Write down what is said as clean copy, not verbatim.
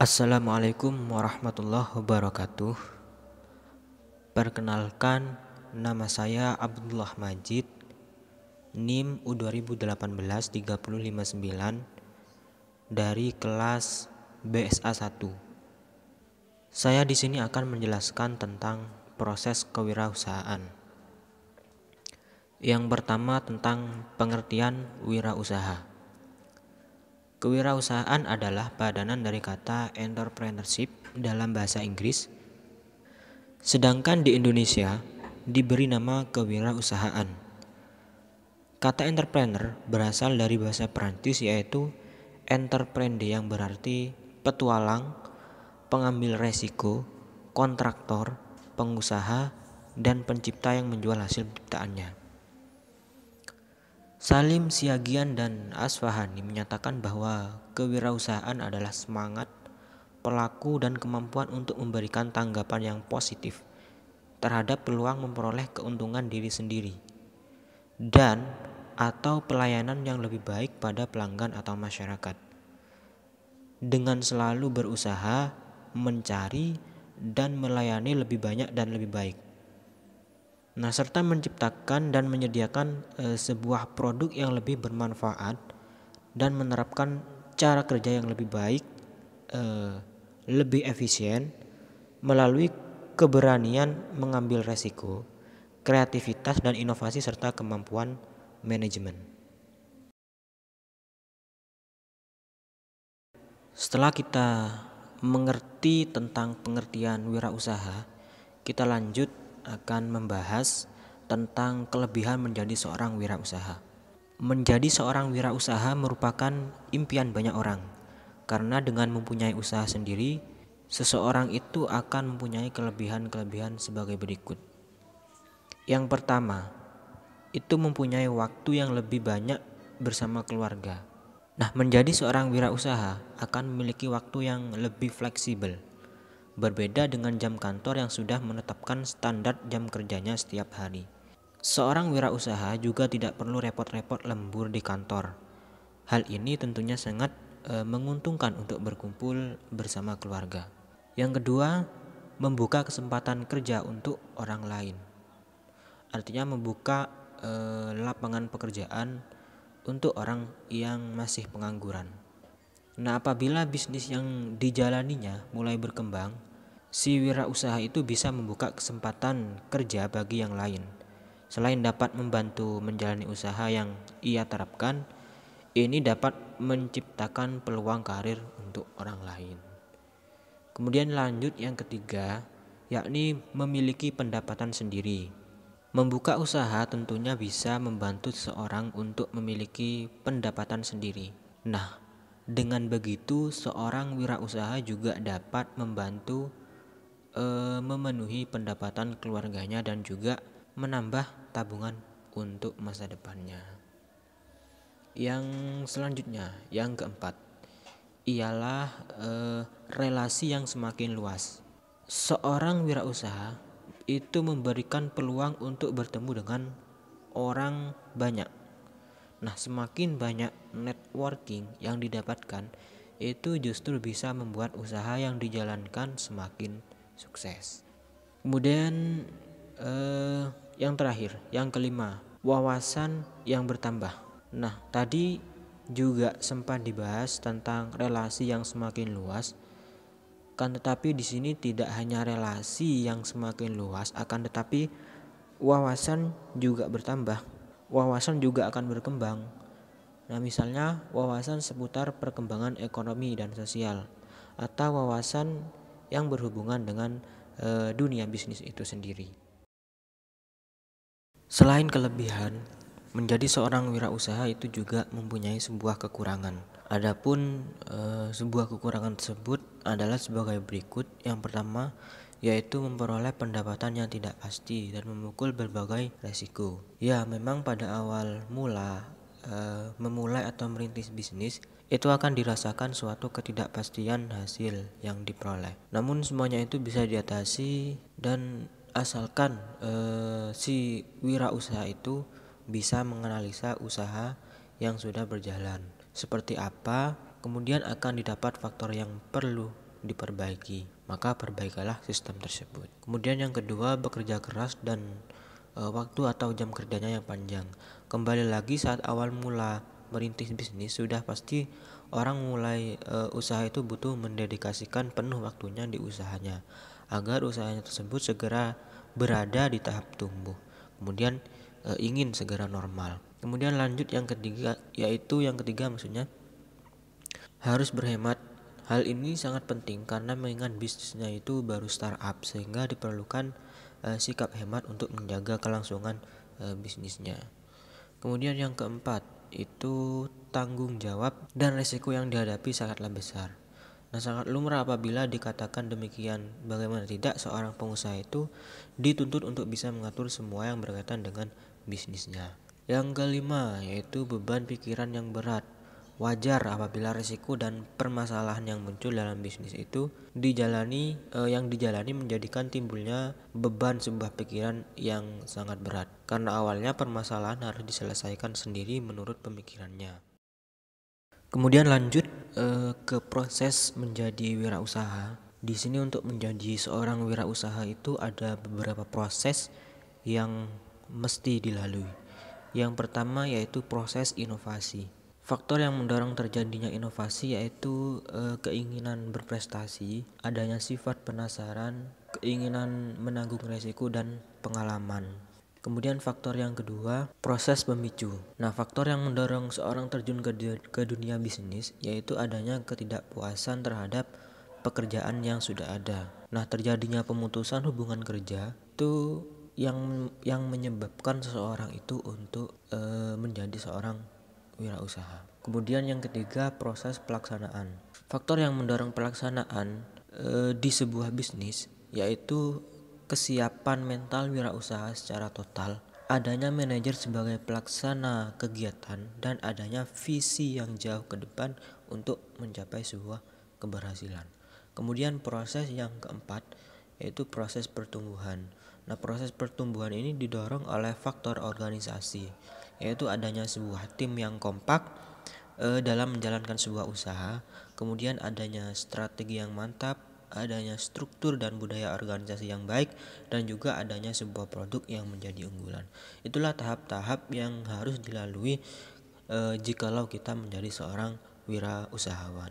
Assalamualaikum warahmatullahi wabarakatuh. Perkenalkan, nama saya Abdullah Majid, NIM U2018-3059 dari kelas BSA 1. Saya di sini akan menjelaskan tentang proses kewirausahaan. Yang pertama tentang pengertian wirausaha. Kewirausahaan adalah padanan dari kata entrepreneurship dalam bahasa Inggris, sedangkan di Indonesia diberi nama kewirausahaan. Kata entrepreneur berasal dari bahasa Perancis yaitu entreprendre yang berarti petualang, pengambil resiko, kontraktor, pengusaha, dan pencipta yang menjual hasil ciptaannya. Salim Siagian dan Asfahani menyatakan bahwa kewirausahaan adalah semangat pelaku dan kemampuan untuk memberikan tanggapan yang positif terhadap peluang memperoleh keuntungan diri sendiri dan atau pelayanan yang lebih baik pada pelanggan atau masyarakat, dengan selalu berusaha mencari dan melayani lebih banyak dan lebih baik. Nah, serta menciptakan dan menyediakan sebuah produk yang lebih bermanfaat dan menerapkan cara kerja yang lebih baik, lebih efisien melalui keberanian mengambil resiko, kreativitas dan inovasi serta kemampuan manajemen. Setelah kita mengerti tentang pengertian wirausaha, kita lanjut akan membahas tentang kelebihan menjadi seorang wirausaha. Menjadi seorang wirausaha merupakan impian banyak orang, karena dengan mempunyai usaha sendiri, seseorang itu akan mempunyai kelebihan-kelebihan sebagai berikut. Yang pertama, itu mempunyai waktu yang lebih banyak bersama keluarga. Nah, menjadi seorang wirausaha akan memiliki waktu yang lebih fleksibel, berbeda dengan jam kantor yang sudah menetapkan standar jam kerjanya setiap hari. Seorang wirausaha juga tidak perlu repot-repot lembur di kantor. Hal ini tentunya sangat menguntungkan untuk berkumpul bersama keluarga. Yang kedua, membuka kesempatan kerja untuk orang lain. Artinya membuka lapangan pekerjaan untuk orang yang masih pengangguran. Nah, apabila bisnis yang dijalaninya mulai berkembang, si wirausaha itu bisa membuka kesempatan kerja bagi yang lain. Selain dapat membantu menjalani usaha yang ia terapkan, ini dapat menciptakan peluang karir untuk orang lain. Kemudian lanjut yang ketiga, yakni memiliki pendapatan sendiri. Membuka usaha tentunya bisa membantu seseorang untuk memiliki pendapatan sendiri. Nah, dengan begitu seorang wirausaha juga dapat membantu memenuhi pendapatan keluarganya dan juga menambah tabungan untuk masa depannya. Yang selanjutnya, yang keempat, ialah relasi yang semakin luas. Seorang wirausaha itu memberikan peluang untuk bertemu dengan orang banyak. Nah, semakin banyak networking yang didapatkan, itu justru bisa membuat usaha yang dijalankan semakin sukses. Kemudian yang terakhir, yang kelima, wawasan yang bertambah. Nah, tadi juga sempat dibahas tentang relasi yang semakin luas. Kan tetapi di sini tidak hanya relasi yang semakin luas, akan tetapi wawasan juga bertambah. Wawasan juga akan berkembang. Nah, misalnya wawasan seputar perkembangan ekonomi dan sosial, atau wawasan yang berhubungan dengan dunia bisnis itu sendiri. Selain kelebihan, menjadi seorang wirausaha itu juga mempunyai sebuah kekurangan. Adapun sebuah kekurangan tersebut adalah sebagai berikut. Yang pertama, yaitu memperoleh pendapatan yang tidak pasti dan memukul berbagai resiko. Ya, memang pada awal mula memulai atau merintis bisnis itu akan dirasakan suatu ketidakpastian hasil yang diperoleh. Namun semuanya itu bisa diatasi dan asalkan si wirausaha itu bisa menganalisa usaha yang sudah berjalan seperti apa, kemudian akan didapat faktor yang perlu diperbaiki, maka perbaikilah sistem tersebut. Kemudian yang kedua, bekerja keras dan waktu atau jam kerjanya yang panjang. Kembali lagi, saat awal mula merintis bisnis, sudah pasti orang mulai usaha itu butuh mendedikasikan penuh waktunya di usahanya agar usahanya tersebut segera berada di tahap tumbuh, kemudian ingin segera normal. Kemudian lanjut yang ketiga, maksudnya harus berhemat. Hal ini sangat penting karena mengingat bisnisnya itu baru startup, sehingga diperlukan sikap hemat untuk menjaga kelangsungan bisnisnya. Kemudian yang keempat, itu tanggung jawab dan risiko yang dihadapi sangatlah besar. Nah, sangat lumrah apabila dikatakan demikian. Bagaimana tidak, seorang pengusaha itu dituntut untuk bisa mengatur semua yang berkaitan dengan bisnisnya. Yang kelima, yaitu beban pikiran yang berat. Wajar apabila risiko dan permasalahan yang muncul dalam bisnis itu dijalani menjadikan timbulnya beban sebuah pikiran yang sangat berat. Karena awalnya permasalahan harus diselesaikan sendiri menurut pemikirannya. Kemudian lanjut ke proses menjadi wirausaha. Di sini untuk menjadi seorang wirausaha itu ada beberapa proses yang mesti dilalui. Yang pertama yaitu proses inovasi. Faktor yang mendorong terjadinya inovasi yaitu keinginan berprestasi, adanya sifat penasaran, keinginan menanggung resiko, dan pengalaman. Kemudian faktor yang kedua, proses pemicu. Nah, faktor yang mendorong seorang terjun ke dunia bisnis yaitu adanya ketidakpuasan terhadap pekerjaan yang sudah ada. Nah, terjadinya pemutusan hubungan kerja itu yang menyebabkan seseorang itu untuk menjadi seorang wirausaha. Kemudian yang ketiga, proses pelaksanaan. Faktor yang mendorong pelaksanaan di sebuah bisnis yaitu kesiapan mental wirausaha secara total, adanya manajer sebagai pelaksana kegiatan, dan adanya visi yang jauh ke depan untuk mencapai sebuah keberhasilan. Kemudian proses yang keempat yaitu proses pertumbuhan. Nah, proses pertumbuhan ini didorong oleh faktor organisasi, yaitu adanya sebuah tim yang kompak dalam menjalankan sebuah usaha, kemudian adanya strategi yang mantap, adanya struktur dan budaya organisasi yang baik, dan juga adanya sebuah produk yang menjadi unggulan. Itulah tahap-tahap yang harus dilalui jikalau kita menjadi seorang wirausahawan.